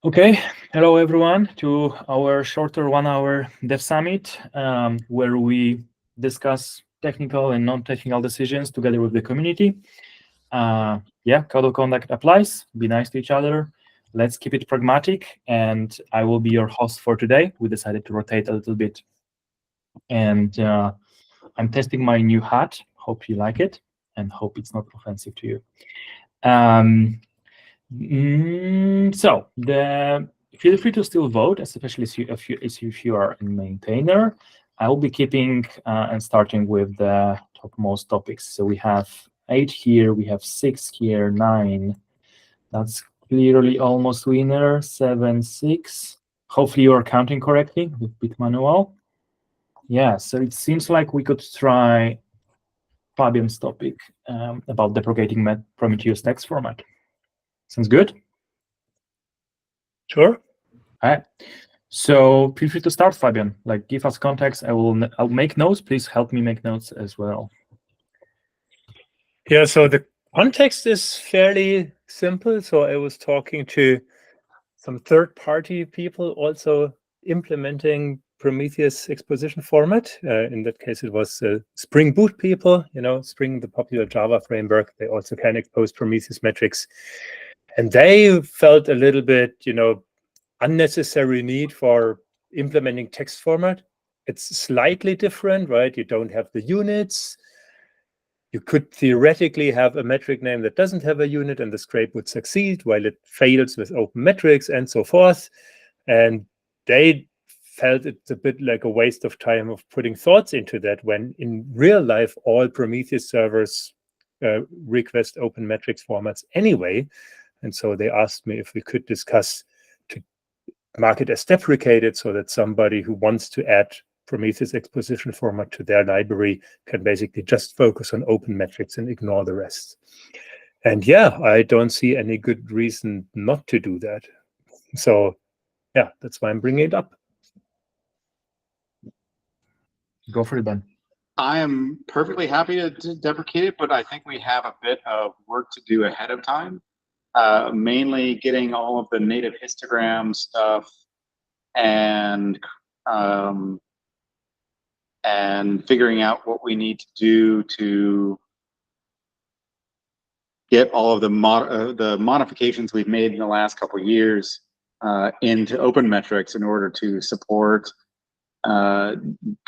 Okay, hello everyone to our shorter 1 hour Dev Summit, where we discuss technical and non-technical decisions together with the community. Yeah, code of conduct applies. Be nice to each other. Let's keep it pragmatic, and I will be your host for today. We decided to rotate a little bit, and I'm testing my new hat. Hope you like it, and hope it's not offensive to you. So feel free to still vote, especially if you are a maintainer. I will be keeping and starting with the topmost topics. So we have 8 here, we have 6 here, 9. That's clearly almost winner. 7, 6. Hopefully you are counting correctly with bit manual. Yeah, so it seems like we could try Fabian's topic about deprecating Prometheus text format. Sounds good? Sure. All right. So feel free to start, Fabian. Like, give us context. I'll make notes. Please help me make notes as well. Yeah, so the context is fairly simple. So I was talking to some third-party people also implementing Prometheus exposition format. In that case, it was Spring Boot people, Spring, the popular Java framework. They also can expose Prometheus metrics. And they felt a little bit, unnecessary need for implementing text format. It's slightly different, right? You don't have the units. You could theoretically have a metric name that doesn't have a unit and the scrape would succeed while it fails with open metrics and so forth. And they felt it's a bit like a waste of time of putting thoughts into that when in real life, all Prometheus servers request open metrics formats anyway. And so they asked me if we could discuss to mark it as deprecated so that somebody who wants to add Prometheus exposition format to their library can basically just focus on open metrics and ignore the rest. And yeah, I don't see any good reason not to do that. So yeah, that's why I'm bringing it up. Go for it, Ben. I am perfectly happy to deprecate it, but I think we have a bit of work to do ahead of time. Mainly getting all of the native histogram stuff and figuring out what we need to do to get all of the modifications we've made in the last couple of years into open metrics in order to support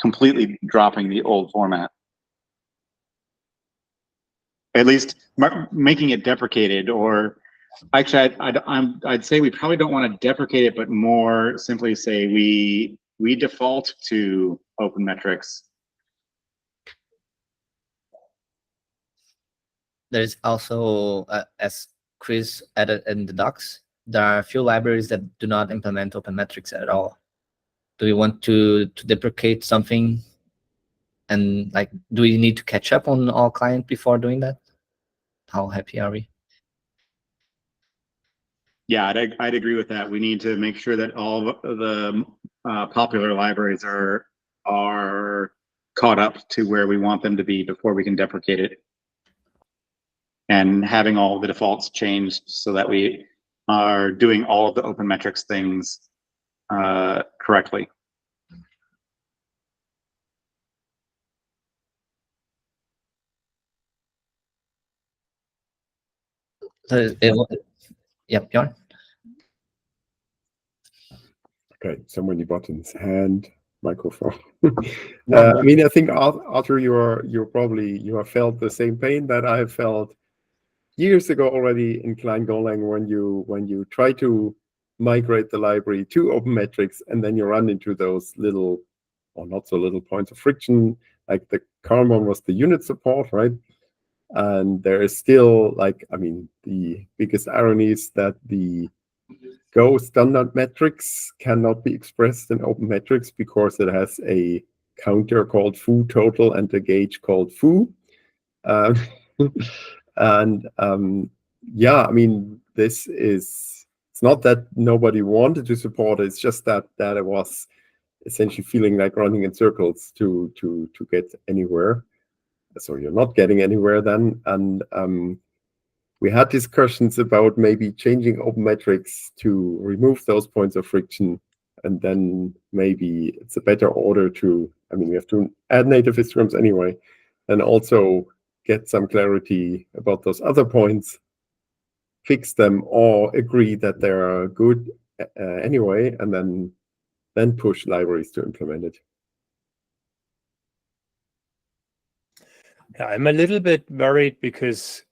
completely dropping the old format. At least making it deprecated, or actually, I'd say we probably don't want to deprecate it, but more simply say we default to open metrics. There's also, as Chris added in the docs, there are a few libraries that do not implement open metrics at all. Do we want to deprecate something? And like, do we need to catch up on all client before doing that? How happy are we? Yeah, I'd agree with that. We need to make sure that all of the popular libraries are caught up to where we want them to be before we can deprecate it. And having all the defaults changed so that we are doing all of the open metrics things correctly. Yeah, Bjorn? Okay, so many buttons, hand, microphone. I mean, I think Arthur, you have felt the same pain that I have felt years ago already in Klein Golang when you try to migrate the library to open metrics and then you run into those little or not so little points of friction. Like the current one was the unit support, right? And there is still, like, I mean, the biggest irony is that the Go standard metrics cannot be expressed in open metrics because it has a counter called foo total and a gauge called foo. And yeah, I mean, it's not that nobody wanted to support it, it's just that it was essentially feeling like running in circles to get anywhere. So you're not getting anywhere then. And we had discussions about maybe changing open metrics to remove those points of friction, and then maybe it's a better order to, I mean, we have to add native histograms anyway, and also get some clarity about those other points, fix them, or agree that they are good anyway, and then push libraries to implement it. Yeah, I'm a little bit worried because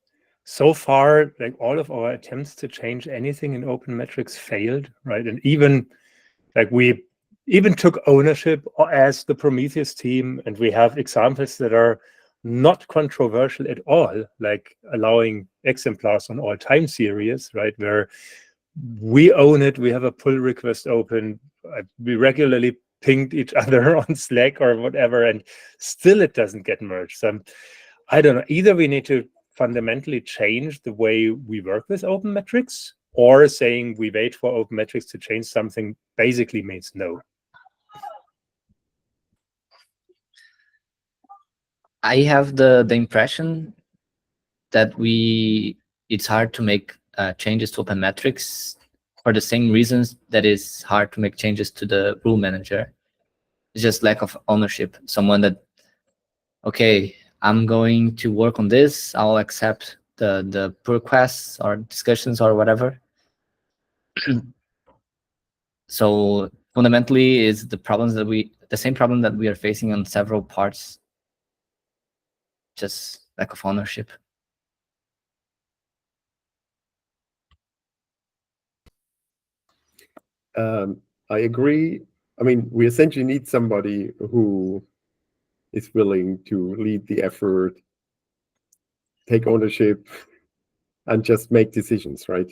so far, like all of our attempts to change anything in open metrics failed, right? And even like we even took ownership as the Prometheus team, and we have examples that are not controversial at all, like allowing exemplars on all time series, right? Where we own it, we have a pull request open, we regularly pinged each other on Slack or whatever, and still it doesn't get merged. So I don't know, either we need to fundamentally change the way we work with open metrics, or saying we wait for open metrics to change something basically means no. I have the impression that it's hard to make changes to open metrics for the same reasons that it's hard to make changes to the rule manager. It's just lack of ownership. Someone that, okay, I'm going to work on this, I'll accept the pull requests or discussions or whatever. So fundamentally is the same problem that we are facing on several parts, just lack of ownership. I agree. I mean, we essentially need somebody who is willing to lead the effort, take ownership, and just make decisions, right?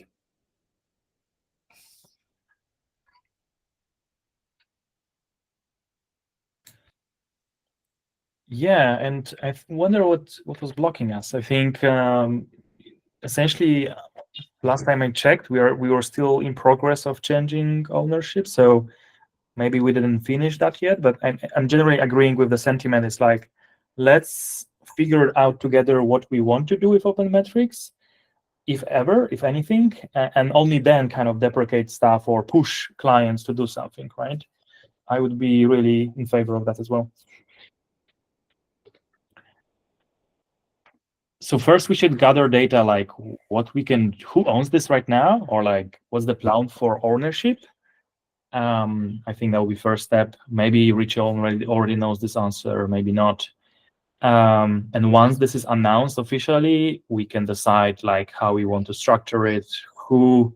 Yeah, and I wonder what was blocking us. I think essentially last time I checked, we were still in progress of changing ownership, so maybe we didn't finish that yet. But I'm generally agreeing with the sentiment. It's like, let's figure out together what we want to do with open metrics, if ever, if anything, and only then kind of deprecate stuff or push clients to do something, right? I would be really in favor of that as well. So first we should gather data, like who owns this right now, or like what's the plan for ownership. I think that will be first step. Maybe Richie already knows this answer, maybe not. And once this is announced officially, we can decide like how we want to structure it, who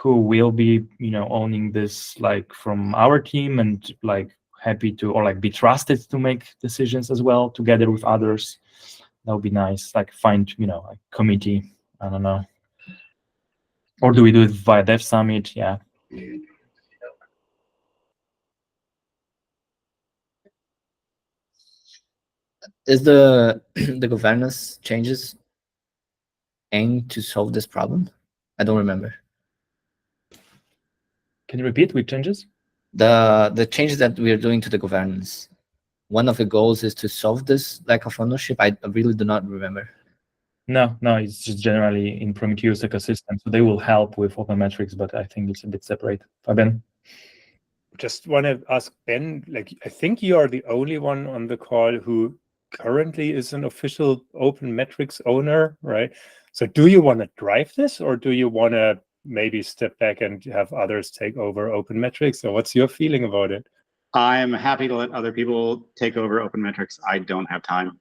will be owning this, like from our team, and like happy to, or like be trusted to make decisions as well together with others. That would be nice, like find a committee. I don't know, or do we do it via Dev Summit? Yeah. Is the the governance changes aim to solve this problem? I don't remember. Can you repeat which changes? The changes that we are doing to the governance. One of the goals is to solve this lack of ownership. I really do not remember. No, it's just generally in Prometheus ecosystem. So they will help with open metrics, but I think it's a bit separate. Fabian? Just want to ask Ben, like, I think you are the only one on the call who currently is an official open metrics owner, right? So do you want to drive this, or do you want to maybe step back and have others take over open metrics? So what's your feeling about it? I'm happy to let other people take over open metrics. I don't have time.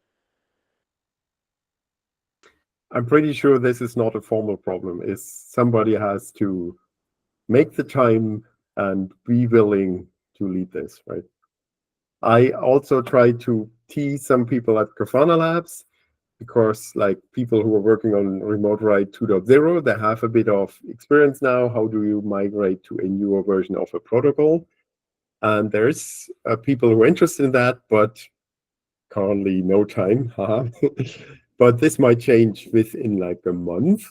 I'm pretty sure this is not a formal problem. Is somebody has to make the time and be willing to lead this, right? I also try to tease some people at Grafana Labs, because like people who are working on Remote Write 2.0, they have a bit of experience now. How do you migrate to a newer version of a protocol? And there's people who are interested in that, but currently no time. But this might change within like a month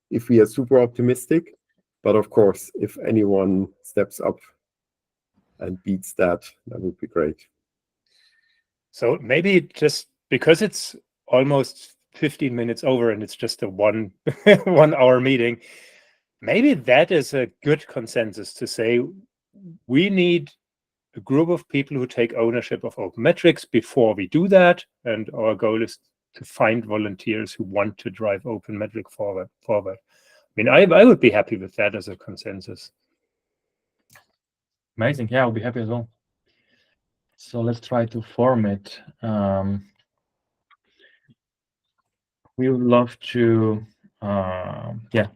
if we are super optimistic. But of course, if anyone steps up and beats that, that would be great. So maybe just because it's almost 15 minutes over and it's just a 1 hour meeting. Maybe that is a good consensus to say we need a group of people who take ownership of open metrics before we do that. And our goal is to find volunteers who want to drive open metric forward. I mean, I would be happy with that as a consensus. Amazing. Yeah, I'll be happy as well. So let's try to form it. We would love to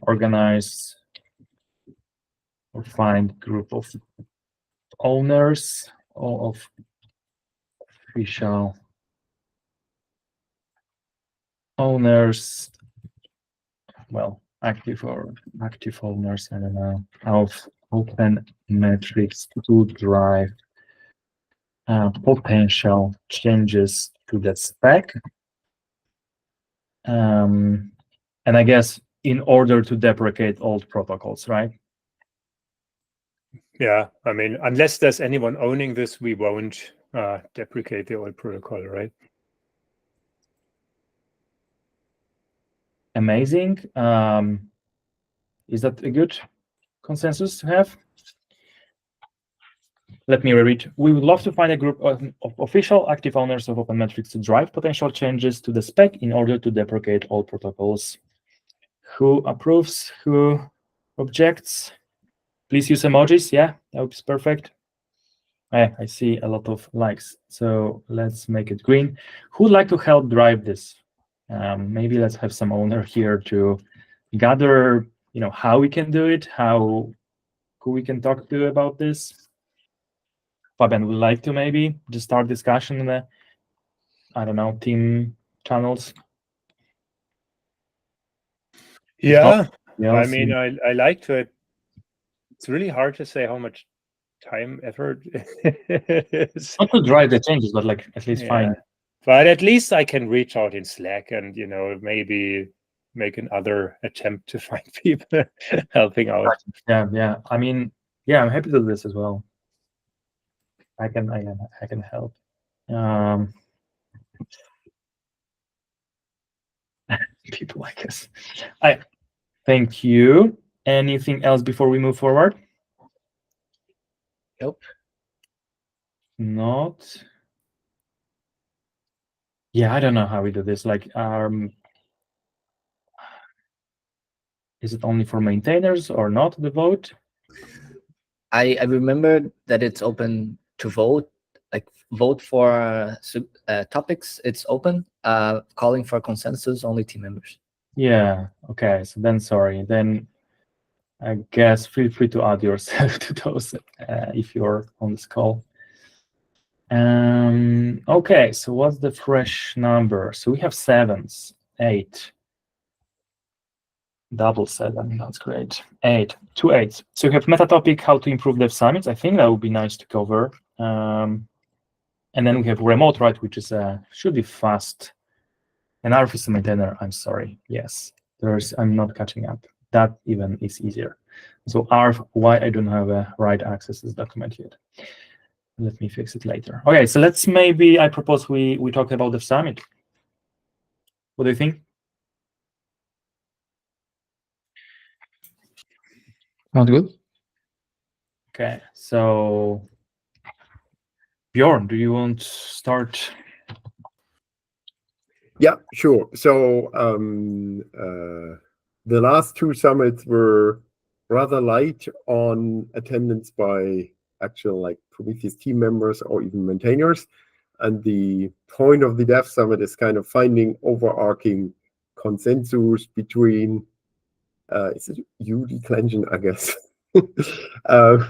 organize or find group of owners or of official owners, well, active owners, I don't know, of open metrics to drive potential changes to the spec. And I guess in order to deprecate old protocols, right? Yeah, I mean, unless there's anyone owning this, we won't deprecate the old protocol, right? Amazing. Is that a good consensus to have? Let me reread. We would love to find a group of official active owners of open metrics to drive potential changes to the spec in order to deprecate all protocols. Who approves? Who objects? Please use emojis. Yeah, that would be perfect. I see a lot of likes. So let's make it green. Who would like to help drive this? Maybe let's have some owner here to gather, how we can do it, who we can talk to about this. Fabian would like to maybe just start discussion in the, I don't know, team channels. Yeah, Yeah, I mean, I like to. It's really hard to say how much time, effort is. not to drive the changes, but like at least find. But at least I can reach out in Slack and maybe make another attempt to find people helping out. Yeah. I mean, yeah, I'm happy to do this as well. I can help. People, I guess. Thank you. Anything else before we move forward? Nope. Not. Yeah, I don't know how we do this. Like, is it only for maintainers or not, the vote? I remember that it's open to vote, like vote for topics. It's open. Calling for consensus, only team members. Yeah. Okay. So then, sorry. Then I guess feel free to add yourself to those if you're on this call. Okay. So what's the fresh number? So we have 7s, 8. Double 7, that's great. 8, 2 8s. So we have meta topic, how to improve dev summits. I think that would be nice to cover. And then we have remote, right, which is should be fast. And RFC maintainer, I'm sorry. Yes, I'm not catching up. That even is easier. So why I don't have a right access to this document yet. Let me fix it later. Okay, so I propose we talk about the summit. What do you think? Sounds good. Okay, so Bjorn, do you want to start? Yeah, sure. So the last 2 summits were rather light on attendance by actual Prometheus team members or even maintainers. And the point of the Dev Summit is kind of finding overarching consensus between, is it you declension, I guess,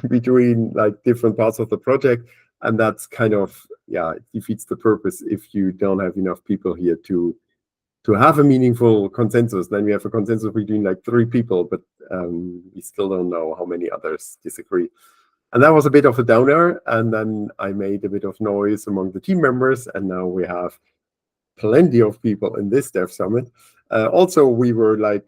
between different parts of the project. And that's kind of, it defeats the purpose if you don't have enough people here to have a meaningful consensus. Then we have a consensus between 3 people, but we still don't know how many others disagree. And that was a bit of a downer. And then I made a bit of noise among the team members. And now we have plenty of people in this Dev Summit. Also, we were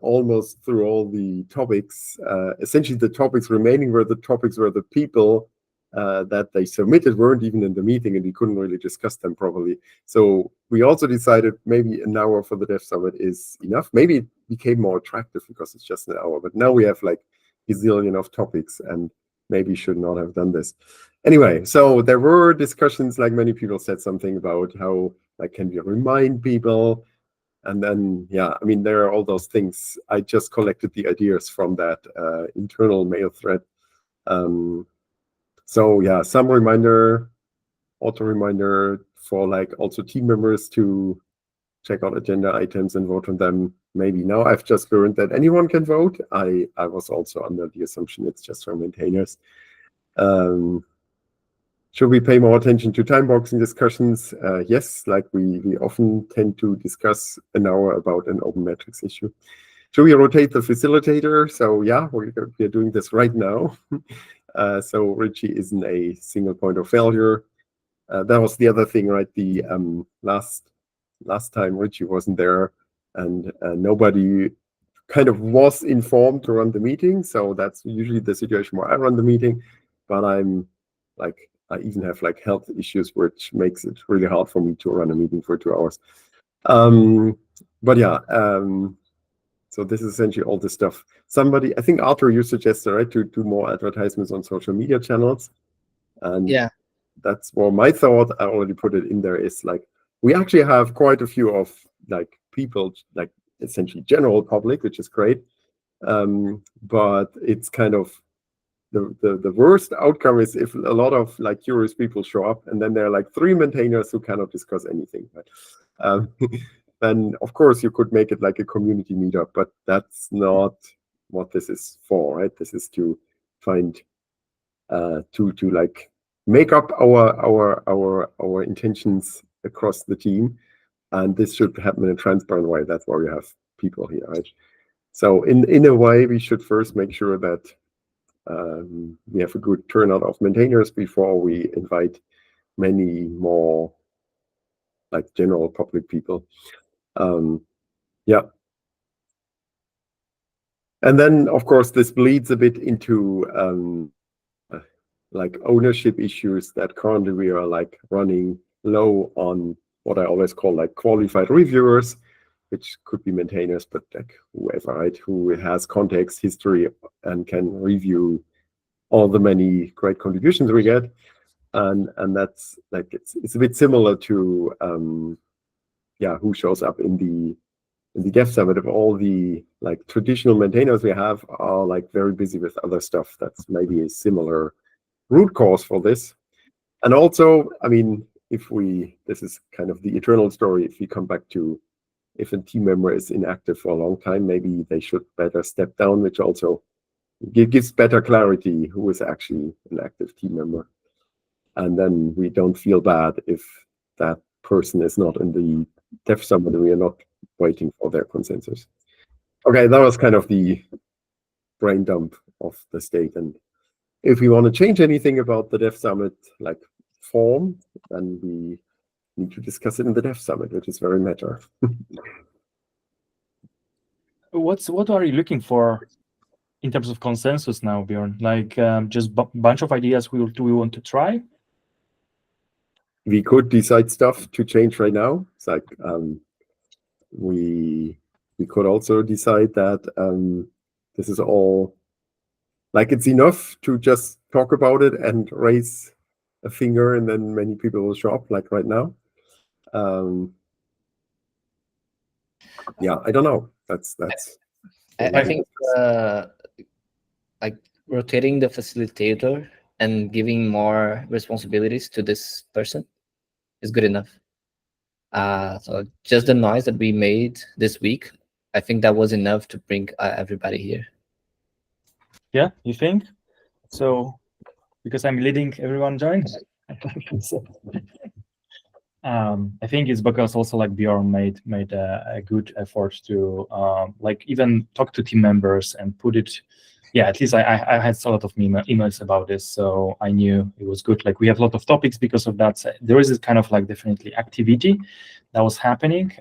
almost through all the topics. Essentially, the topics remaining were the topics where the people that they submitted weren't even in the meeting, and we couldn't really discuss them properly. So we also decided maybe an hour for the Dev Summit is enough. Maybe it became more attractive because it's just an hour, but now we have like a zillion of topics, and maybe should not have done this. Anyway, so there were discussions, like many people said something about how, like, can we remind people? And then, yeah, I mean, there are all those things. I just collected the ideas from that internal mail thread. So yeah, some reminder, auto reminder for like also team members to check out agenda items and vote on them. Maybe now I've just learned that anyone can vote. I was also under the assumption it's just for maintainers. Should we pay more attention to time boxing discussions? Yes, like we often tend to discuss an hour about an open metrics issue. Should we rotate the facilitator? So yeah, we're doing this right now. So Richie isn't a single point of failure. That was the other thing, right? The last time Richie wasn't there, and nobody kind of was informed to run the meeting. So that's usually the situation where I run the meeting, but I'm like, I even have like health issues, which makes it really hard for me to run a meeting for 2 hours. But yeah, so this is essentially all this stuff. Somebody, I think Arthur, you suggested, right, to do more advertisements on social media channels. And Yeah. that's more my thought. I already put it in there, is like, we actually have quite a few of like people, like essentially general public, which is great. But it's kind of the worst outcome is if a lot of like curious people show up, and then there are like 3 maintainers who cannot discuss anything. But then of course you could make it like a community meetup, but that's not what this is for, right? This is to find to like make up our intentions across the team, and this should happen in a transparent way. That's why we have people here, right? So in a way, we should first make sure that we have a good turnout of maintainers before we invite many more like general public people. Yeah. And then, of course, this bleeds a bit into like ownership issues that currently we are like running low on what I always call like qualified reviewers, which could be maintainers, but like whoever, right, who has context, history, and can review all the many great contributions we get. And that's like, it's a bit similar to yeah, who shows up in the Dev Summit. Of all the like traditional maintainers we have are like very busy with other stuff. That's maybe a similar root cause for this. And also, I mean, this is kind of the eternal story, if we come back to, if a team member is inactive for a long time, maybe they should better step down, which also gives better clarity who is actually an active team member. And then we don't feel bad if that person is not in the Dev Summit and we are not waiting for their consensus. Okay, that was kind of the brain dump of the state. And if we want to change anything about the Dev Summit, like form, then we need to discuss it in the Dev Summit, which is very meta. What are you looking for in terms of consensus now, Bjorn? Like just bunch of ideas we want to try? We could decide stuff to change right now. It's like we could also decide that this is all, like, it's enough to just talk about it and raise a finger, and then many people will show up, like right now. Yeah, I don't know. That's. I think like rotating the facilitator and giving more responsibilities to this person is good enough. So just the noise that we made this week, I think that was enough to bring everybody here. Yeah, you think? So because I'm leading, everyone joins. I think it's because also like Bjorn made a good effort to like even talk to team members and put it. Yeah, at least I had a lot of emails about this, so I knew it was good. Like we have a lot of topics because of that. There is a kind of like definitely activity that was happening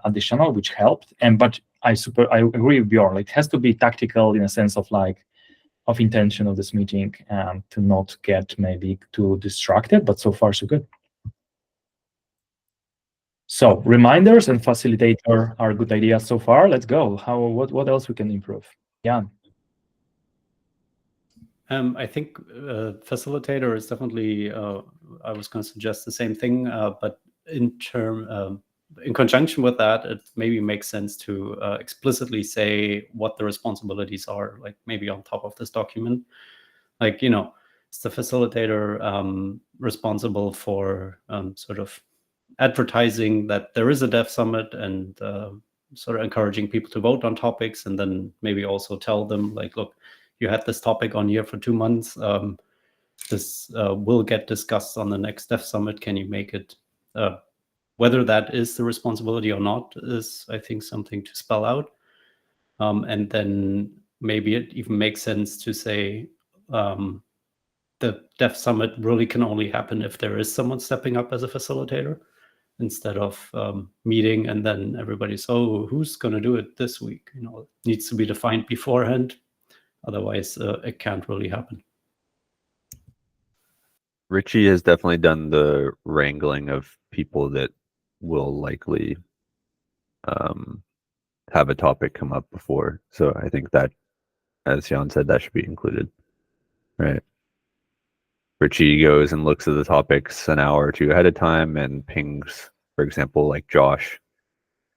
additional, which helped. But I agree with Bjorn. Like, it has to be tactical in a sense of like of intention of this meeting, to not get maybe too distracted, but so far so good. So reminders and facilitator are good ideas so far. Let's go. What else we can improve? Jan. I think facilitator is definitely. I was going to suggest the same thing, but in conjunction with that, it maybe makes sense to explicitly say what the responsibilities are. Like maybe on top of this document, like is the facilitator responsible for sort of advertising that there is a Dev Summit and sort of encouraging people to vote on topics, and then maybe also tell them like, look, you had this topic on here for 2 months. This will get discussed on the next Dev Summit. Can you make it? Whether that is the responsibility or not is, I think, something to spell out. And then maybe it even makes sense to say the Dev Summit really can only happen if there is someone stepping up as a facilitator, instead of meeting and then everybody's, oh, who's going to do it this week? It needs to be defined beforehand. Otherwise, it can't really happen. Richie has definitely done the wrangling of people that will likely have a topic come up before. So I think that, as Jan said, that should be included, right? Richie goes and looks at the topics an hour or two ahead of time and pings, for example, like Josh,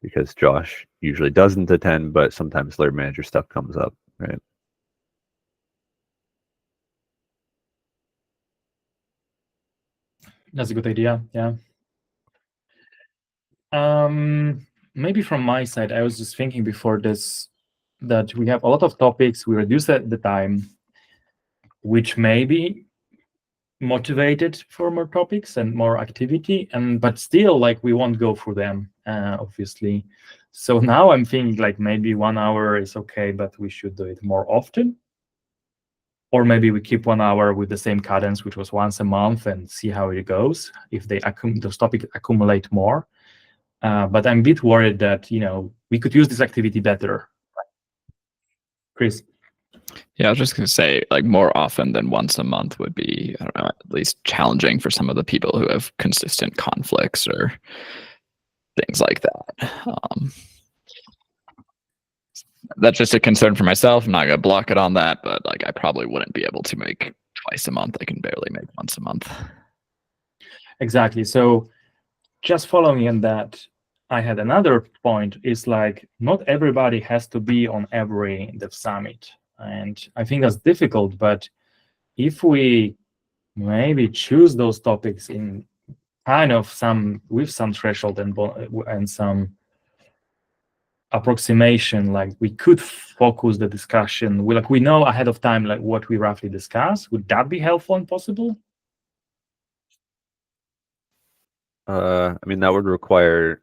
because Josh usually doesn't attend, but sometimes Layer Manager stuff comes up, right? That's a good idea. Yeah. Maybe from my side, I was just thinking before this that we have a lot of topics. We reduce the time, which may be motivated for more topics and more activity, but still, like, we won't go through them, obviously. So now I'm thinking like maybe 1 hour is okay, but we should do it more often. Or maybe we keep 1 hour with the same cadence, which was once a month, and see how it goes, if those topics accumulate more. But I'm a bit worried that, we could use this activity better. Chris? Yeah, I was just going to say, like, more often than once a month would be, I don't know, at least challenging for some of the people who have consistent conflicts or things like that. That's just a concern for myself. I'm not going to block it on that, but like, I probably wouldn't be able to make twice a month. I can barely make once a month. Exactly. So just following in that, I had another point, is like, not everybody has to be on every Dev Summit. And I think that's difficult, but if we maybe choose those topics in kind of with some threshold and some approximation, like we could focus the discussion. We know ahead of time like what we roughly discuss. Would that be helpful and possible? I mean, that would require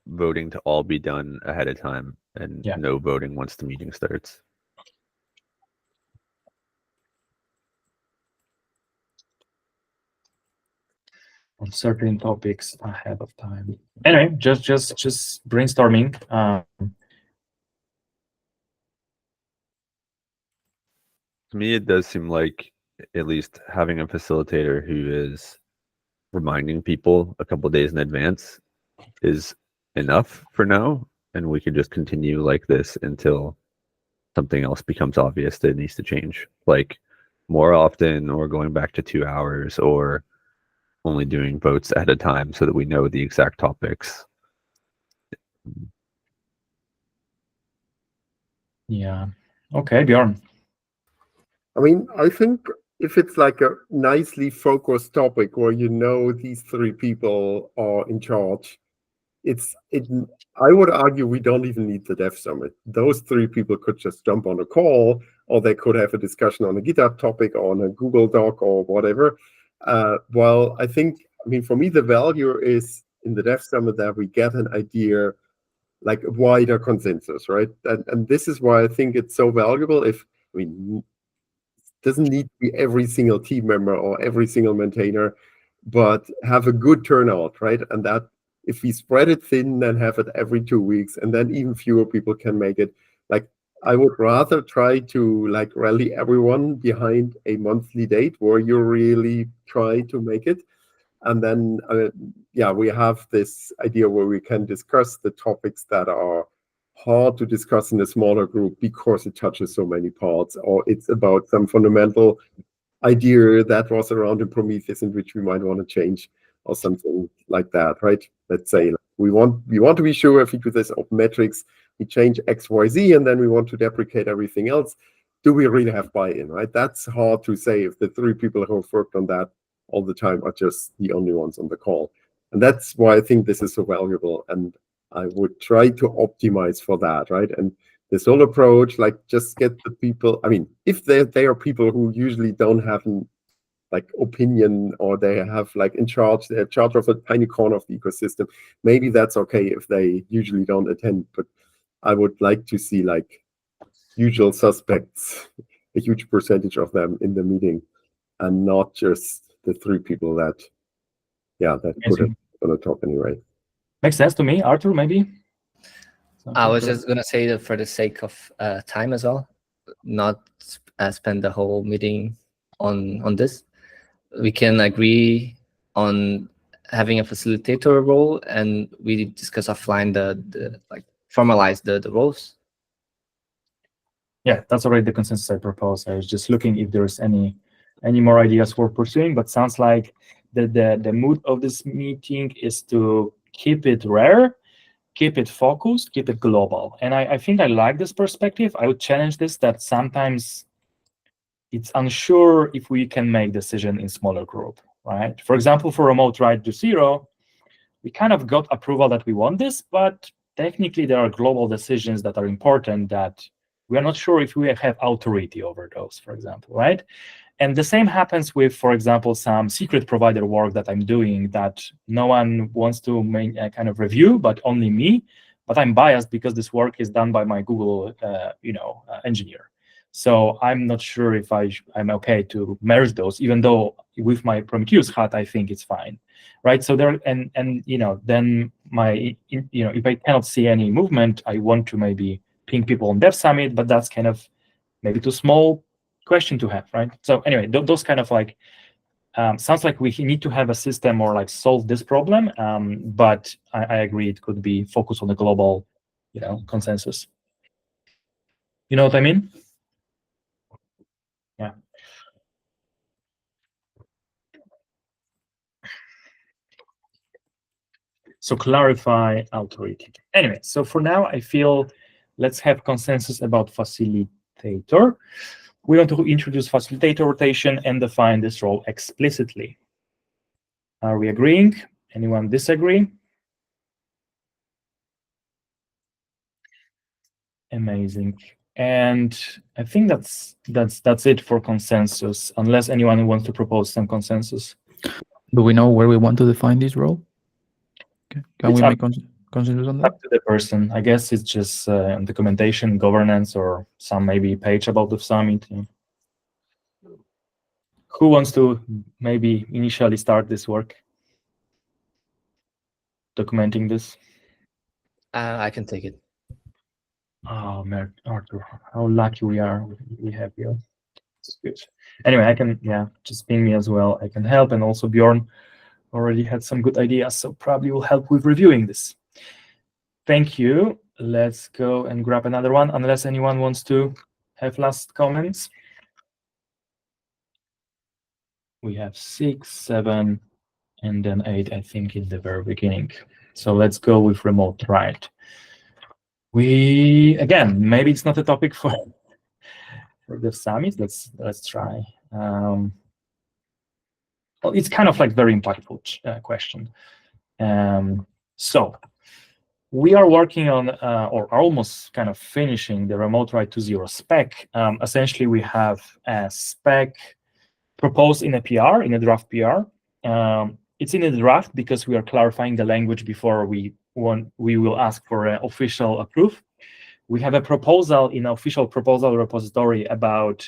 voting to all be done ahead of time, and no voting once the meeting starts. On certain topics ahead of time. Anyway, just brainstorming. To me, it does seem like at least having a facilitator who is reminding people a couple days in advance is enough for now, and we could just continue like this until something else becomes obvious that needs to change, like more often, or going back to 2 hours, or only doing votes at a time so that we know the exact topics. Yeah. Okay, Bjorn. I mean, I think if it's like a nicely focused topic where these 3 people are in charge, I would argue we don't even need the Dev Summit. Those 3 people could just jump on a call, or they could have a discussion on a GitHub topic or on a Google Doc or whatever. Well, I mean, for me, the value is in the Dev Summit that we get an idea, like a wider consensus, right? And this is why I think it's so valuable. It doesn't need to be every single team member or every single maintainer, but have a good turnout, right? And that if we spread it thin and have it every 2 weeks, and then even fewer people can make it, like I would rather try to like rally everyone behind a monthly date where you really try to make it. And then, yeah, we have this idea where we can discuss the topics that are hard to discuss in a smaller group because it touches so many parts, or it's about some fundamental idea that was around in Prometheus in which we might want to change, or something like that, right? Let's say we want to be sure if we do this open metrics, we change X, Y, Z, and then we want to deprecate everything else. Do we really have buy-in, right? That's hard to say if the 3 people who have worked on that all the time are just the only ones on the call. And that's why I think this is so valuable. And I would try to optimize for that, right? And this whole approach, like just get the people, I mean, if they are people who usually don't have an like opinion, or they have like they're in charge of a tiny corner of the ecosystem, maybe that's okay if they usually don't attend. But I would like to see like usual suspects, a huge percentage of them in the meeting, and not just the 3 people that could have gonna talk anyway. Makes sense to me. Arthur, maybe? I was just gonna say that for the sake of time as well, not spend the whole meeting on this. We can agree on having a facilitator role, and we discuss offline the like formalize the roles. Yeah, that's already the consensus I proposed. I was just looking if there's any more ideas for pursuing, but sounds like the mood of this meeting is to keep it rare, keep it focused, keep it global. And I think I like this perspective. I would challenge this, that sometimes it's unsure if we can make decision in smaller group, right? For example, for remote ride to zero, we kind of got approval that we want this, but technically there are global decisions that are important that we are not sure if we have authority over those, for example, right? And the same happens with, for example, some secret provider work that I'm doing that no one wants to make a kind of review, but only me. But I'm biased because this work is done by my Google, engineer. So I'm not sure if I'm okay to merge those, even though with my Prometheus hat, I think it's fine, right? So there, and then if I cannot see any movement, I want to maybe ping people on Dev Summit, but that's kind of maybe too small question to have, right? So anyway, those kind of like sounds like we need to have a system or like solve this problem. But I agree it could be focused on the global, consensus. You know what I mean? Yeah. So clarify authority. Anyway, so for now, I feel let's have consensus about facilitator. We want to introduce facilitator rotation and define this role explicitly. Are we agreeing? Anyone disagree? Amazing. And I think that's it for consensus, unless anyone wants to propose some consensus. Do we know where we want to define this role? Okay. Can It's we make consensus on that? Up to the person. I guess it's just documentation, governance, or some maybe page about the summit. Yeah. Who wants to maybe initially start this work? Documenting this? I can take it. Oh, man, Arthur, how lucky we are. We have you. It's good. Anyway, I can, just ping me as well. I can help. And also Bjorn already had some good ideas, so probably will help with reviewing this. Thank you. Let's go and grab another one, unless anyone wants to have last comments. We have 6, 7, and then 8, I think, in the very beginning. So let's go with remote ride. Again, maybe it's not a topic for the summit. Let's try. Well, it's kind of like very impactful question. So we are working on, or almost kind of finishing the remote ride to zero spec. Essentially, we have a spec proposed in a PR, in a draft PR. It's in a draft because we are clarifying the language before we will ask for an official approve. We have a proposal in official proposal repository about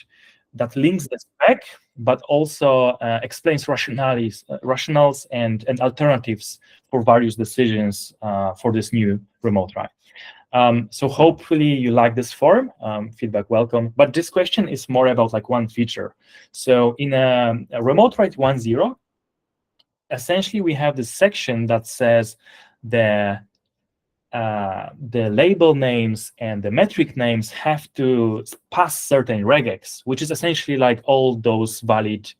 that links the spec, but also explains rationales and alternatives for various decisions for this new remote write. So hopefully you like this form. Feedback welcome. But this question is more about like one feature. So in a remote write 1.0, essentially we have this section that says the label names and the metric names have to pass certain regex, which is essentially like all those valid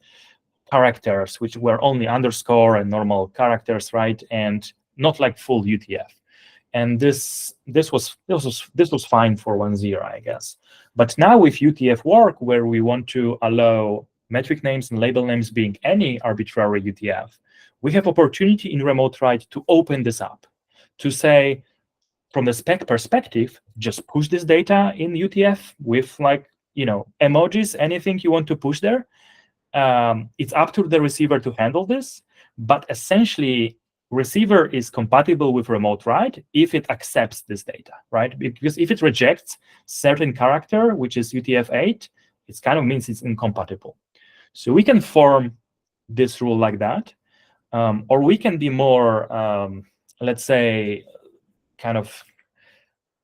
characters, which were only underscore and normal characters, right? And not like full UTF. And this was fine for 1.0, I guess. But now with UTF work, where we want to allow metric names and label names being any arbitrary UTF, we have opportunity in remote write to open this up, to say, from the spec perspective, just push this data in UTF with like, emojis, anything you want to push there. It's up to the receiver to handle this, but essentially receiver is compatible with remote write if it accepts this data, right? Because if it rejects certain character, which is UTF-8, it kind of means it's incompatible. So we can form this rule like that, or we can be more, let's say, kind of,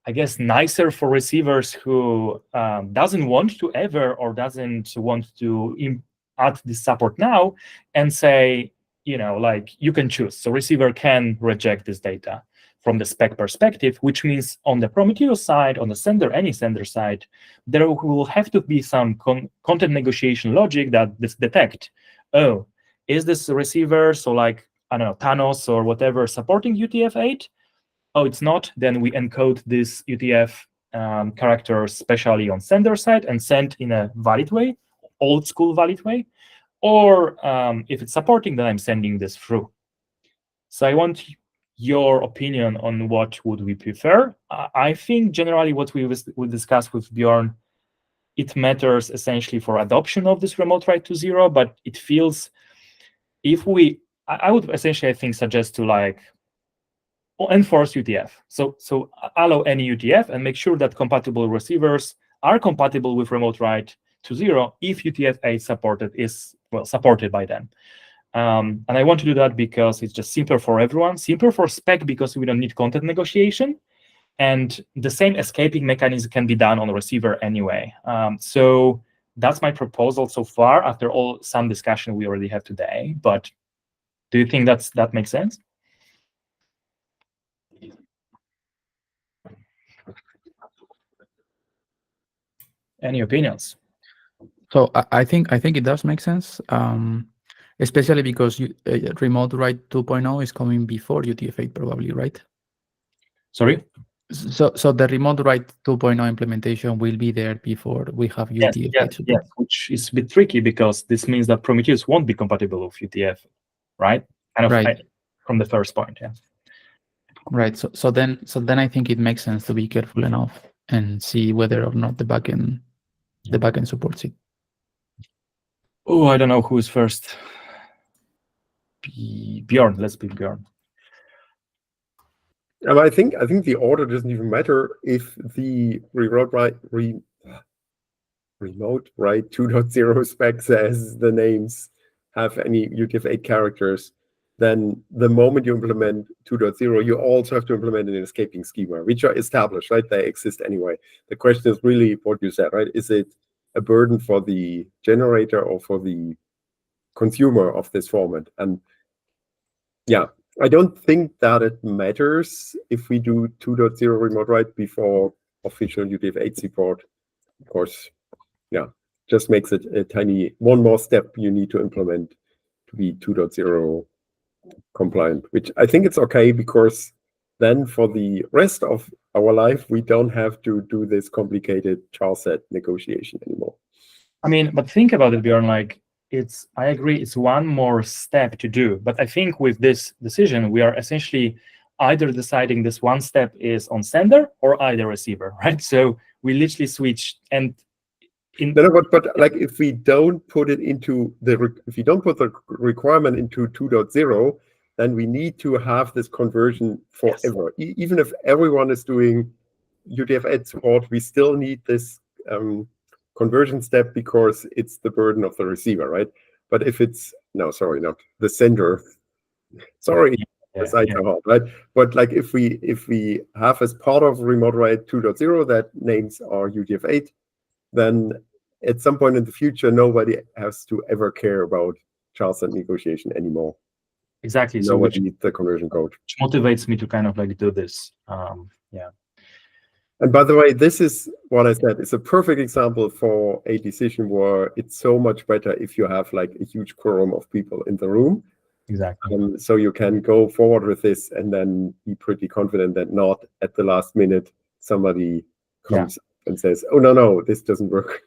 I guess, nicer for receivers who doesn't want to ever or doesn't want to add this support now, and say, like you can choose. So receiver can reject this data from the spec perspective, which means on the Prometheus side, on the sender, any sender side, there will have to be some content negotiation logic that detect, oh, is this receiver, so like, I don't know, Thanos or whatever, supporting UTF-8? Oh, it's not, then we encode this UTF character especially on sender side and send in a valid way, old school valid way. Or if it's supporting, then I'm sending this through. So I want your opinion on what would we prefer. I think generally what we discussed with Bjorn, it matters essentially for adoption of this remote write to 0, but it feels, I would essentially, I think, suggest to like enforce UTF. So allow any UTF and make sure that compatible receivers are compatible with remote write to 0 if UTF-8 is supported by them. And I want to do that because it's just simpler for everyone, simpler for spec because we don't need content negotiation, and the same escaping mechanism can be done on the receiver anyway. So that's my proposal so far after some discussion we already have today. But do you think that makes sense? Any opinions? So I think it does make sense, especially because remote write 2.0 is coming before UTF-8 probably, right? Sorry? So the remote write 2.0 implementation will be there before we have UTF-8 support. Yes, which is a bit tricky because this means that Prometheus won't be compatible with UTF, right? Kind of right. From the first point, yeah. Right. So then I think it makes sense to be careful enough and see whether or not the backend supports it. Oh, I don't know who is first. Bjorn, let's pick Bjorn. I think the order doesn't even matter if the remote write 2.0 spec says the names have any UTF-8 characters. Then the moment you implement 2.0, you also have to implement an escaping schema, which are established, right? They exist anyway. The question is really what you said, right? Is it a burden for the generator or for the consumer of this format? And yeah, I don't think that it matters if we do 2.0 remote write before official UTF-8 support. Of course, yeah, just makes it a tiny one more step you need to implement to be 2.0 compliant, which I think it's okay because then for the rest of our life, we don't have to do this complicated char set negotiation anymore. I mean, but think about it, Bjorn, like I agree, it's one more step to do. But I think with this decision, we are essentially either deciding this one step is on sender or either receiver, right? So we literally switch and but like if we don't put it into if you don't put the requirement into 2.0, then we need to have this conversion forever. Yes. Even if everyone is doing UTF-8 support, we still need this conversion step because it's the burden of the receiver, right? But if it's no, sorry, not the sender. Sorry, the sites are hot, right? But like if we have as part of remote write 2.0 that names are UTF-8, then at some point in the future, nobody has to ever care about child send negotiation anymore. Exactly. So Nobody needs the conversion code. which motivates me to kind of like do this. Yeah. And by the way, this is what I said. It's a perfect example for a decision where it's so much better if you have like a huge quorum of people in the room. Exactly. So you can go forward with this and then be pretty confident that not at the last minute somebody comes and says, "Oh no, this doesn't work."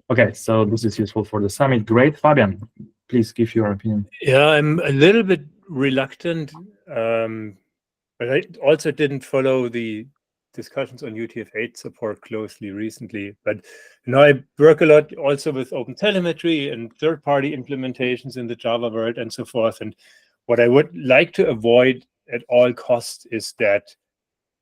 Okay, so this is useful for the summit. Great, Fabian. Please give your opinion. Yeah, I'm a little bit reluctant, but I also didn't follow the discussions on UTF-8 support closely recently. But I work a lot also with OpenTelemetry and third-party implementations in the Java world and so forth. And what I would like to avoid at all costs is that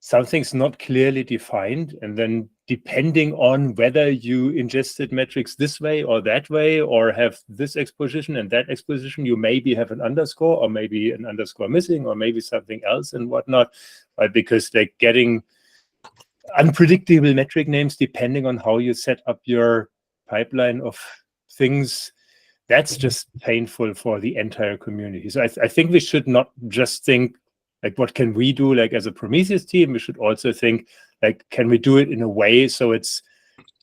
something's not clearly defined, and then depending on whether you ingested metrics this way or that way, or have this exposition and that exposition, you maybe have an underscore, or maybe an underscore missing, or maybe something else and whatnot, right? Because like getting unpredictable metric names depending on how you set up your pipeline of things, that's just painful for the entire community. So I think we should not just think like, what can we do like as a Prometheus team? We should also think like, can we do it in a way so it's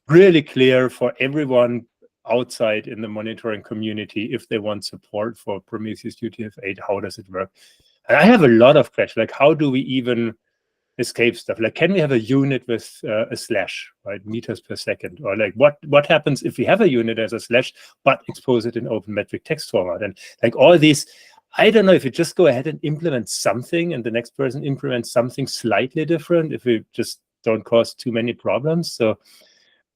really clear for everyone outside in the monitoring community if they want support for Prometheus UTF-8, how does it work? And I have a lot of questions, like how do we even escape stuff? Like, can we have a unit with a slash, right, meters per second? Or like, what happens if we have a unit as a slash, but expose it in open metric text format? And like all these, I don't know if you just go ahead and implement something and the next person implements something slightly different, if we just don't cause too many problems. So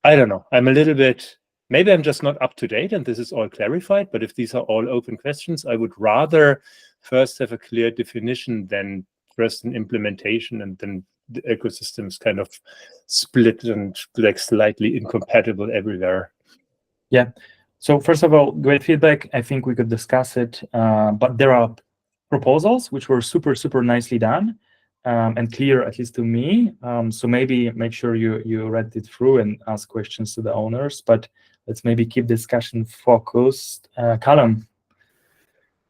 I don't know. I'm a little bit, maybe I'm just not up to date and this is all clarified, but if these are all open questions, I would rather first have a clear definition than first an implementation and then the ecosystem is kind of split and like slightly incompatible everywhere. Yeah. So first of all, great feedback. I think we could discuss it, but there are proposals which were super, super nicely done and clear, at least to me. So maybe make sure you read it through and ask questions to the owners, but let's maybe keep discussion focused. Callum.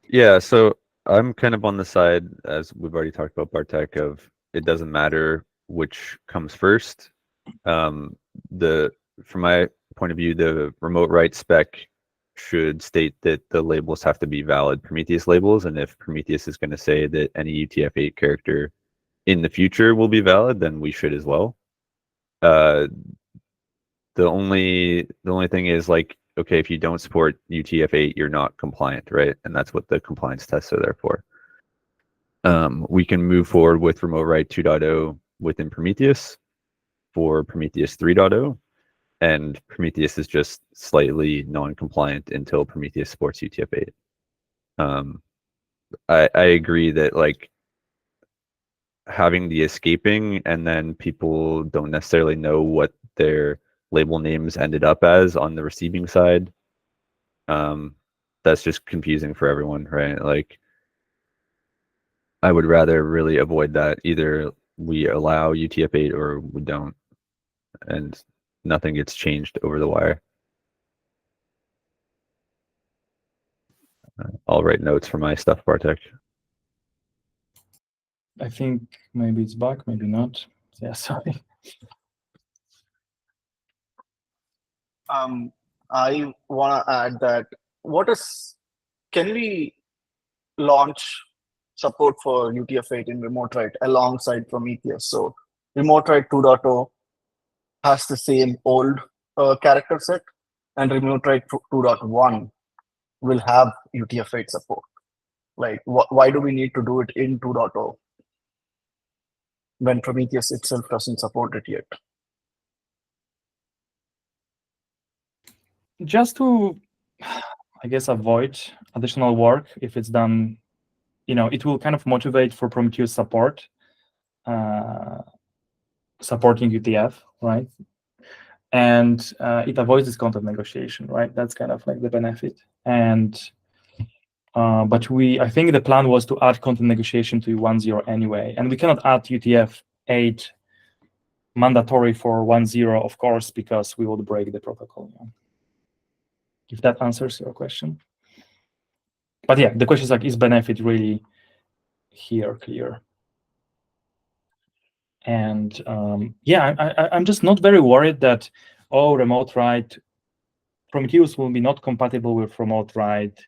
Yeah, so I'm kind of on the side, as we've already talked about, Bartek, of it doesn't matter which comes first. From my point of view, the remote write spec should state that the labels have to be valid Prometheus labels, and if Prometheus is going to say that any UTF-8 character in the future will be valid, then we should as well. The only thing is, like, okay, if you don't support UTF-8, you're not compliant, right? And that's what the compliance tests are there for. We can move forward with remote write 2.0 within Prometheus for Prometheus 3.0. And Prometheus is just slightly non-compliant until Prometheus supports UTF-8. I agree that like having the escaping and then people don't necessarily know what their label names ended up as on the receiving side, that's just confusing for everyone, right? Like, I would rather really avoid that. Either we allow UTF-8 or we don't, and nothing gets changed over the wire. I'll write notes for my stuff, Bartek. I think maybe it's back, maybe not. Yeah, sorry. I want to add that can we launch support for UTF-8 in remote write alongside Prometheus? So remote write 2.0 has the same old character set, and remote write 2.1 will have UTF-8 support. Like, why do we need to do it in 2.0 when Prometheus itself doesn't support it yet? Just to, I guess, avoid additional work if it's done, it will kind of motivate for Prometheus support, supporting UTF, right? and it avoids this content negotiation, right? That's kind of like the benefit. And but I think the plan was to add content negotiation to 1.0 anyway, and we cannot add UTF-8 mandatory for 1.0, of course, because we would break the protocol. Yeah. If that answers your question. But yeah, the question is like, is benefit really here clear? And yeah, I'm just not very worried that, oh, remote write, Prometheus will be not compatible with remote write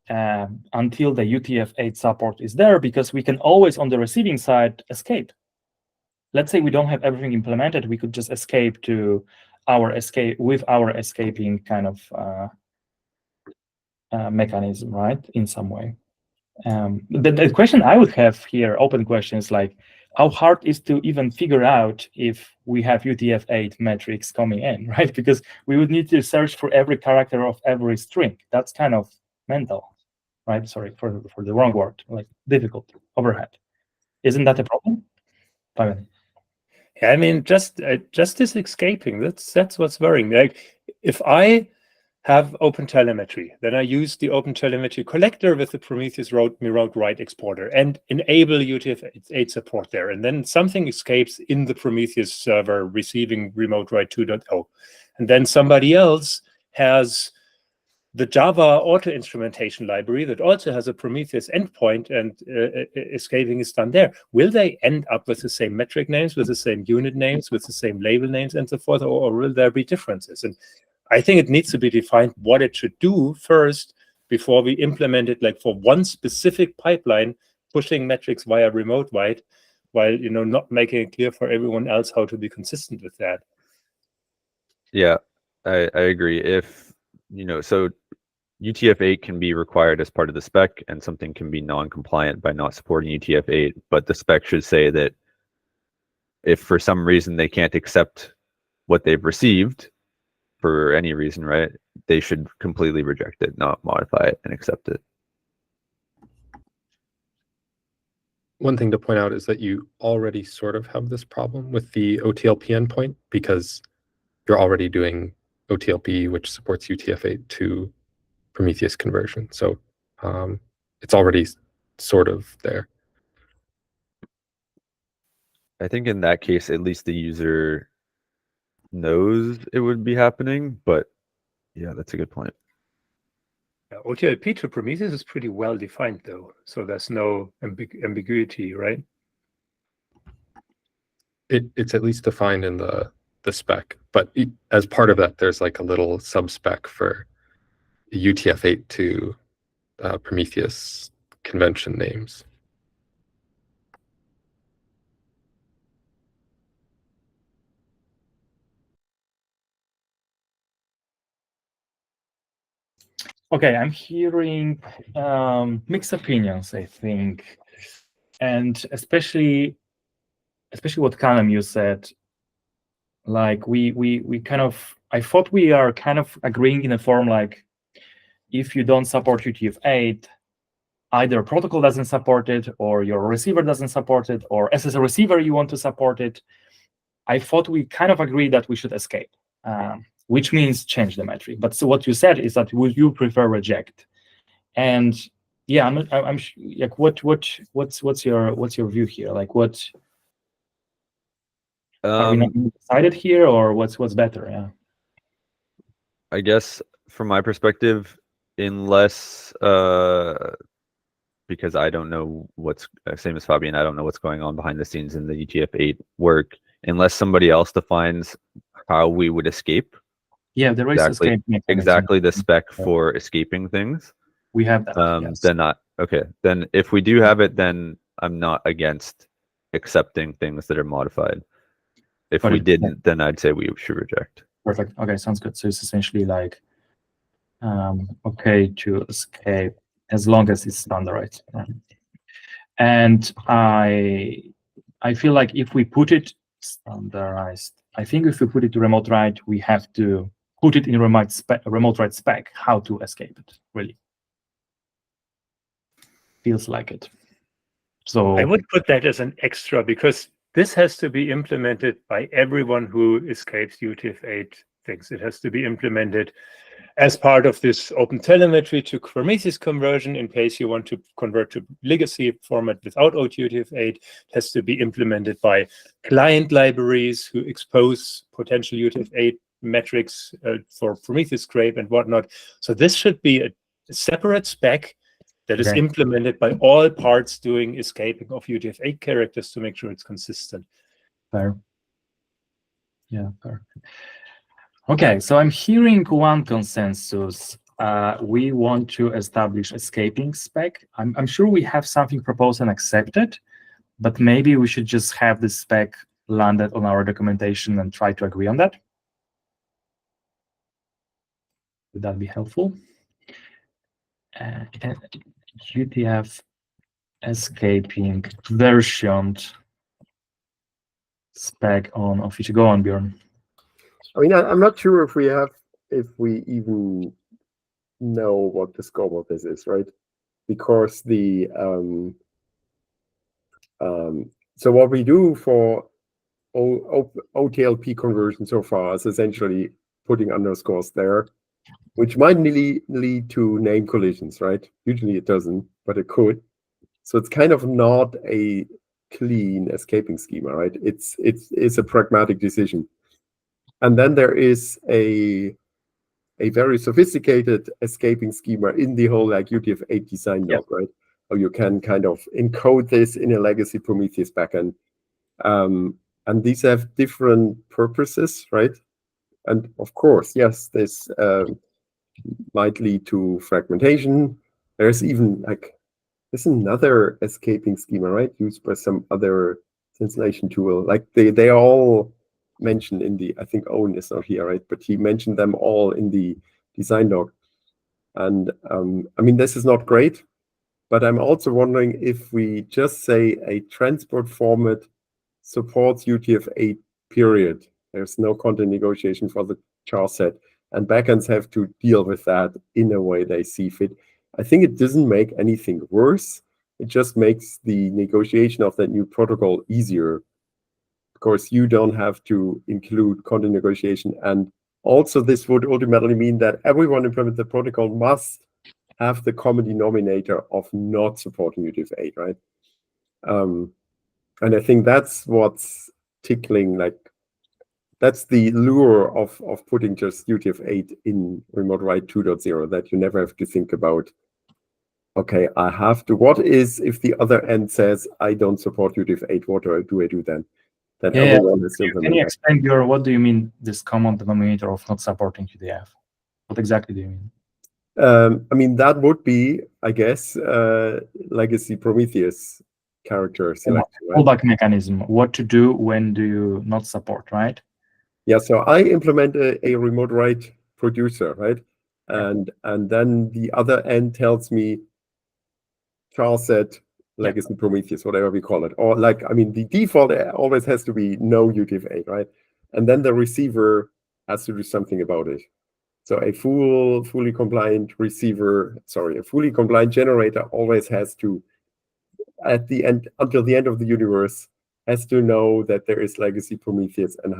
until the UTF-8 support is there, because we can always, on the receiving side, escape. Let's say we don't have everything implemented, we could just escape to our escaping kind of mechanism, right, in some way. The question I would have here, open question, is like, how hard is to even figure out if we have UTF-8 metrics coming in, right? Because we would need to search for every character of every string. That's kind of mental, right? Sorry for the wrong word, like difficult, overhead. Isn't that a problem? Pavel? Yeah, I mean, just this escaping, that's what's worrying. Like, if I have OpenTelemetry, then I use the OpenTelemetry collector with the Prometheus remote write exporter and enable UTF-8 support there. And then something escapes in the Prometheus server receiving remote write 2.0. And then somebody else has the Java auto instrumentation library that also has a Prometheus endpoint, and escaping is done there. Will they end up with the same metric names, with the same unit names, with the same label names, and so forth, or will there be differences? And I think it needs to be defined what it should do first before we implement it, like for one specific pipeline, pushing metrics via remote write, while not making it clear for everyone else how to be consistent with that. Yeah, I agree. If so UTF-8 can be required as part of the spec, and something can be non-compliant by not supporting UTF-8, but the spec should say that if for some reason they can't accept what they've received, for any reason, right, they should completely reject it, not modify it, and accept it. One thing to point out is that you already sort of have this problem with the OTLP endpoint, because you're already doing OTLP, which supports UTF-8 to Prometheus conversion. So it's already sort of there. I think in that case, at least the user knows it would be happening, but yeah, that's a good point. OTLP to Prometheus is pretty well defined, though, so there's no ambiguity, right? It's at least defined in the spec, but as part of that, there's like a little sub-spec for UTF-8 to Prometheus convention names. Okay, I'm hearing mixed opinions, I think, and especially what Callum you said. Like we kind of, I thought we are kind of agreeing in a form like, if you don't support UTF-8, either protocol doesn't support it, or your receiver doesn't support it, or as a receiver you want to support it. I thought we kind of agreed that we should escape. Which means change the metric. But so what you said is that would you prefer reject? And yeah, I'm like, what's your view here? Like, what are we not decided here, or what's better? Yeah, I guess from my perspective, unless because I don't know what's same as Fabian, I don't know what's going on behind the scenes in the UTF-8 work. Unless somebody else defines how we would escape. Yeah, there is exactly the spec for escaping things. We have that. Yes. Then not okay. Then if we do have it, then I'm not against accepting things that are modified. If we didn't, then I'd say we should reject. Perfect. Okay, sounds good. So it's essentially like okay to escape as long as it's standardized. And I feel like if we put it standardized, I think if we put it to remote write, we have to put it in remote write spec how to escape it. Really feels like it. So I would put that as an extra, because this has to be implemented by everyone who escapes UTF-8 things. It has to be implemented as part of this open telemetry to Prometheus conversion in case you want to convert to legacy format without OTF-8. It has to be implemented by client libraries who expose potential UTF-8 metrics for Prometheus scrape and whatnot. So this should be a separate spec that is Okay. implemented by all parts doing escaping of UTF-8 characters to make sure it's consistent. Fair. Yeah, fair. Okay, so I'm hearing one consensus. We want to establish escaping spec. I'm sure we have something proposed and accepted, but maybe we should just have this spec landed on our documentation and try to agree on that. Would that be helpful? UTF escaping versioned spec on official. Go on, Bjorn. I mean, I'm not sure if we even know what the scope of this is, right? Because the so what we do for OTLP conversion so far is essentially putting underscores there, which might lead to name collisions, right? Usually it doesn't, but it could. So it's kind of not a clean escaping schema, right? It's a pragmatic decision. And then there is a very sophisticated escaping schema in the whole like UTF-8 design doc, right? Or you can kind of encode this in a legacy Prometheus backend. And these have different purposes, right? And of course, yes, this might lead to fragmentation. There's even there's another escaping schema, right? Used by some other translation tool. Like they all mentioned in the, I think Owen is not here, right? But he mentioned them all in the design doc. And I mean, this is not great, but I'm also wondering if we just say a transport format supports UTF-8 period. There's no content negotiation for the char set, and backends have to deal with that in a way they see fit. I think it doesn't make anything worse. It just makes the negotiation of that new protocol easier. Of course, you don't have to include content negotiation. And also this would ultimately mean that everyone implementing the protocol must have the common denominator of not supporting UTF-8, right? And I think that's what's tickling, that's the lure of putting just UTF-8 in Remote Write 2.0, that you never have to think about, okay, I have to, what is if the other end says, I don't support UTF-8, what do I do then? Then everyone is implementing. Can you explain, Bjorn, what do you mean this common denominator of not supporting UTF? What exactly do you mean? I mean, that would be, I guess, legacy Prometheus character selection. Fallback mechanism, what to do when do you not support, right? Yeah, so I implement a remote write producer, right? And then the other end tells me char set legacy Prometheus, whatever we call it. Or I mean, the default always has to be no UTF-8, right? And then the receiver has to do something about it. So a fully compliant receiver, a fully compliant generator always has to, at the end, until the end of the universe, has to know that there is legacy Prometheus and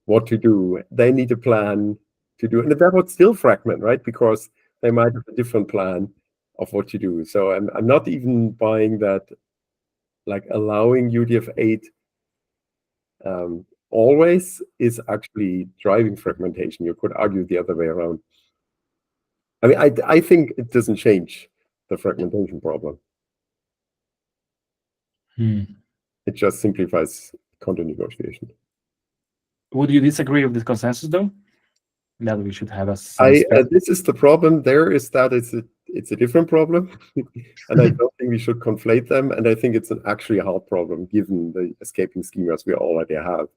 what to do. They need a plan to do, and that would still fragment, right? Because they might have a different plan of what to do. So I'm not even buying that, allowing UTF-8 always is actually driving fragmentation. You could argue the other way around. I mean, I think it doesn't change the fragmentation problem. It just simplifies content negotiation. Would you disagree with this consensus, though? That we should have this is the problem. There is that it's a different problem, and I don't think we should conflate them. And I think it's actually a hard problem given the escaping schemas we already have.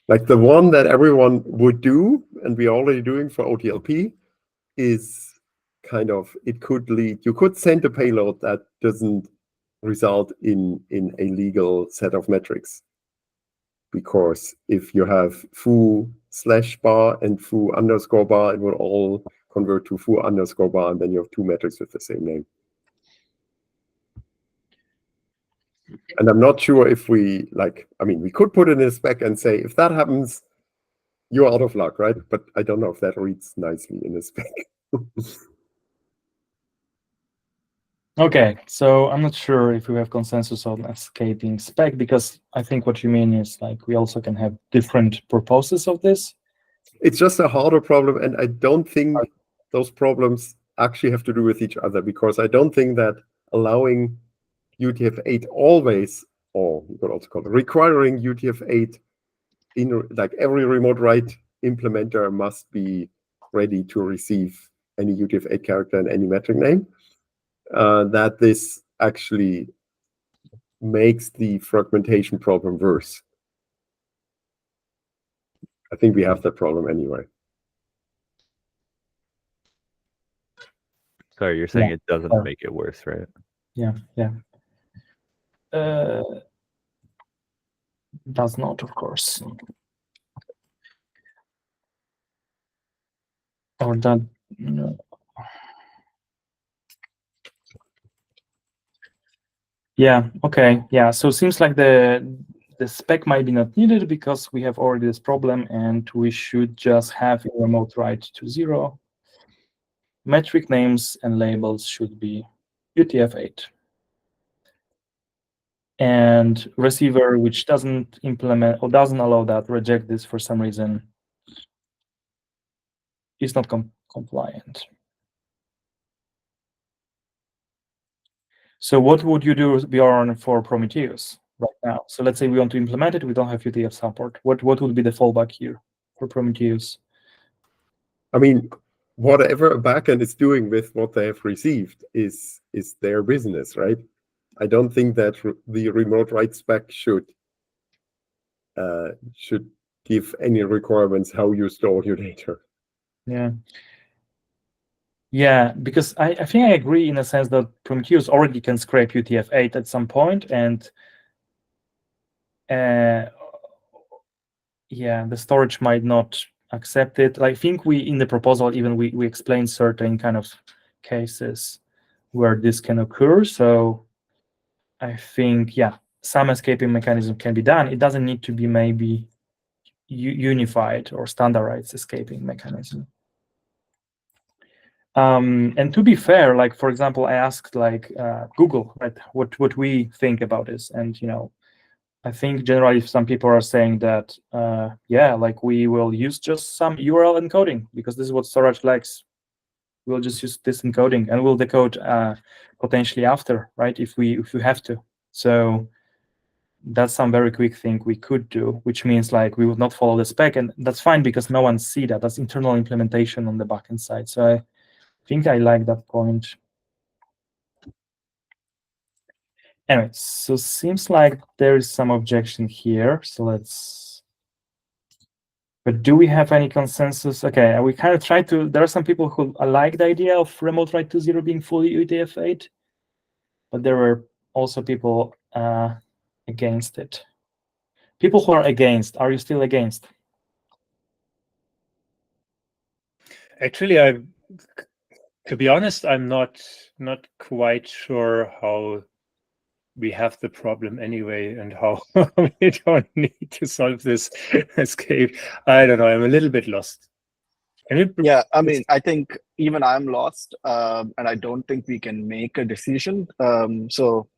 Like the one that everyone would do, and we're already doing for OTLP, is kind of, it could lead, you could send a payload that doesn't result in a legal set of metrics. Because if you have foo/bar and foo_bar, it will all convert to foo_bar, and then you have two metrics with the same name. And I'm not sure if we we could put it in a spec and say, if that happens, you're out of luck, right? But I don't know if that reads nicely in a spec. Okay, so I'm not sure if we have consensus on escaping spec, because I think what you mean is like we also can have different purposes of this. It's just a harder problem, and I don't think those problems actually have to do with each other, because I don't think that allowing UTF-8 always, or you could also call it requiring UTF-8 in like every remote write implementer must be ready to receive any UTF-8 character and any metric name, that this actually makes the fragmentation problem worse. I think we have that problem anyway. Sorry, you're saying Yeah. it doesn't make it worse, right? Yeah. Does not, of course. Or that. No. Yeah. Okay. Yeah. So it seems like the spec might be not needed because we have already this problem, and we should just have a remote write to 0. Metric names and labels should be UTF-8. And receiver which doesn't implement or doesn't allow that, reject this for some reason, is not compliant. So what would you do, Bjorn, for Prometheus right now? So let's say we want to implement it, we don't have UTF support. What would be the fallback here for Prometheus? I mean, whatever a backend is doing with what they have received is their business, right? I don't think that the remote write spec should give any requirements how you store your data. Yeah, because I think I agree in a sense that Prometheus already can scrape UTF-8 at some point, and the storage might not accept it. I think we in the proposal even we explain certain kind of cases where this can occur. So I think some escaping mechanism can be done. It doesn't need to be maybe unified or standardized escaping mechanism. And to be fair, like for example, I asked Google, right, what we think about this, and I think generally some people are saying that we will use just some URL encoding because this is what storage likes. We'll just use this encoding and we'll decode potentially after, right, if we have to. So that's some very quick thing we could do, which means like we would not follow the spec, and that's fine because no one see that. That's internal implementation on the backend side. So I think I like that point. Anyway, so seems like there is some objection here. So but do we have any consensus? Okay, we kind of try to. There are some people who like the idea of remote write to 0 being fully UTF-8, but there were also people against it. People who are against, are you still against? Actually, to be honest, I'm not quite sure how we have the problem anyway and how we don't need to solve this escape. I don't know. I'm a little bit lost. Yeah, I mean, I think even I'm lost, and I don't think we can make a decision. So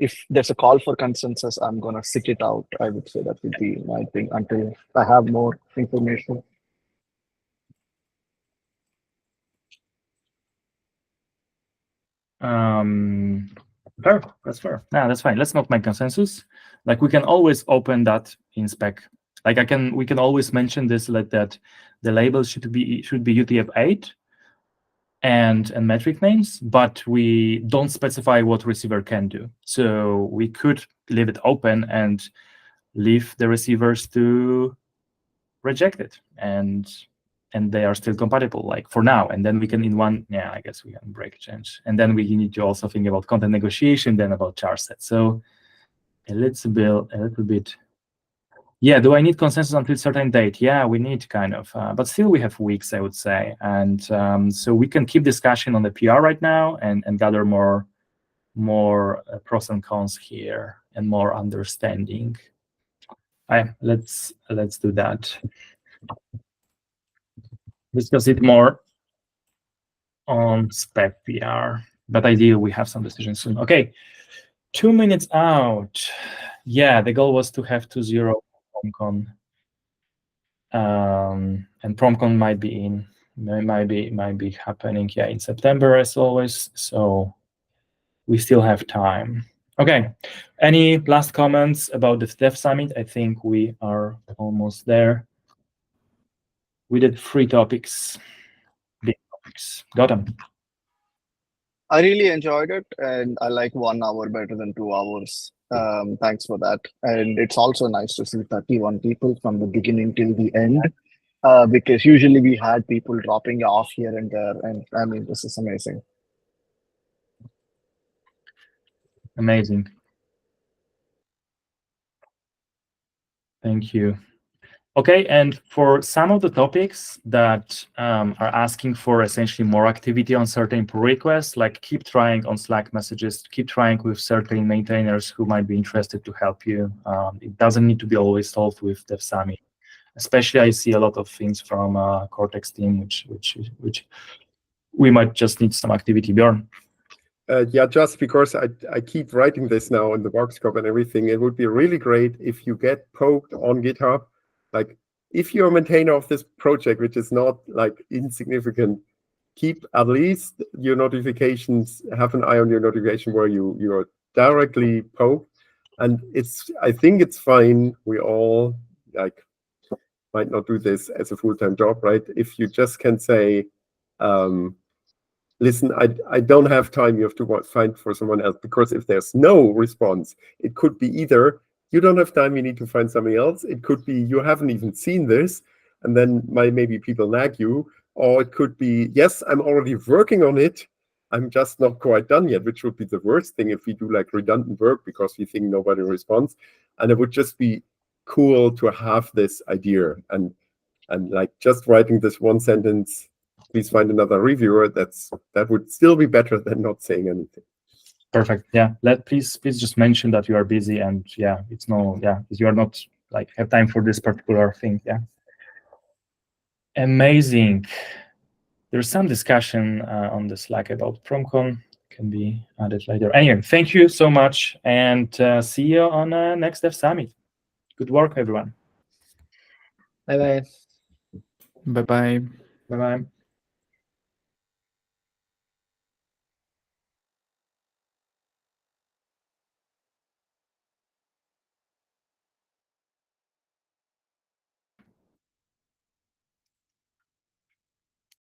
if there's a call for consensus, I'm going to sit it out. I would say that would be my thing until I have more information. Fair. That's fair. Yeah, that's fine. Let's not make consensus. Like we can always open that in spec. Like we can always mention this, like that the label should be UTF-8 and metric names, but we don't specify what receiver can do. So we could leave it open and leave the receivers to reject it, and they are still compatible, like for now. And then we can I guess we can break change. And then we need to also think about content negotiation, then about char set. So a little bit. Yeah, do I need consensus until a certain date? Yeah, we need kind of, but still we have weeks, I would say. And so we can keep discussion on the PR right now and gather more more pros and cons here and more understanding. Let's do that. Discuss it more on spec PR, but ideally we have some decisions soon. Okay, 2 minutes out. Yeah, the goal was to have 2.0 PromCon, and PromCon might be happening, yeah, in September as always. So we still have time. Okay, any last comments about the Dev Summit? I think we are almost there. We did 3 topics, big topics. Got them. I really enjoyed it, and I like 1 hour better than 2 hours. Thanks for that. And it's also nice to see 31 people from the beginning till the end, because usually we had people dropping off here and there, and I mean, this is amazing. Amazing. Thank you. Okay, and for some of the topics that are asking for essentially more activity on certain pull requests, like keep trying on Slack messages, keep trying with certain maintainers who might be interested to help you. It doesn't need to be always solved with Dev Summit. Especially, I see a lot of things from Cortex team, which we might just need some activity. Bjorn. Yeah, just because I keep writing this now in the workshop and everything, it would be really great if you get poked on GitHub. Like, if you're a maintainer of this project, which is not like insignificant, keep at least your notifications, have an eye on your notification where you're directly poked. And I think it's fine. We all might not do this as a full-time job, right? If you just can say, listen, I don't have time, you have to find for someone else. Because if there's no response, it could be either you don't have time, you need to find somebody else. It could be you haven't even seen this, and then maybe people nag you. Or it could be, yes, I'm already working on it, I'm just not quite done yet, which would be the worst thing if we do like redundant work because we think nobody responds. And it would just be cool to have this idea. And like just writing this one sentence, please find another reviewer, that would still be better than not saying anything. Perfect. Yeah. Please just mention that you are busy, and yeah, you are not like have time for this particular thing. Yeah. Amazing. There's some discussion on the Slack about PromCon. Can be added later. Anyway, thank you so much, and see you on next Dev Summit. Good work, everyone. Bye-bye. Bye-bye. Bye-bye.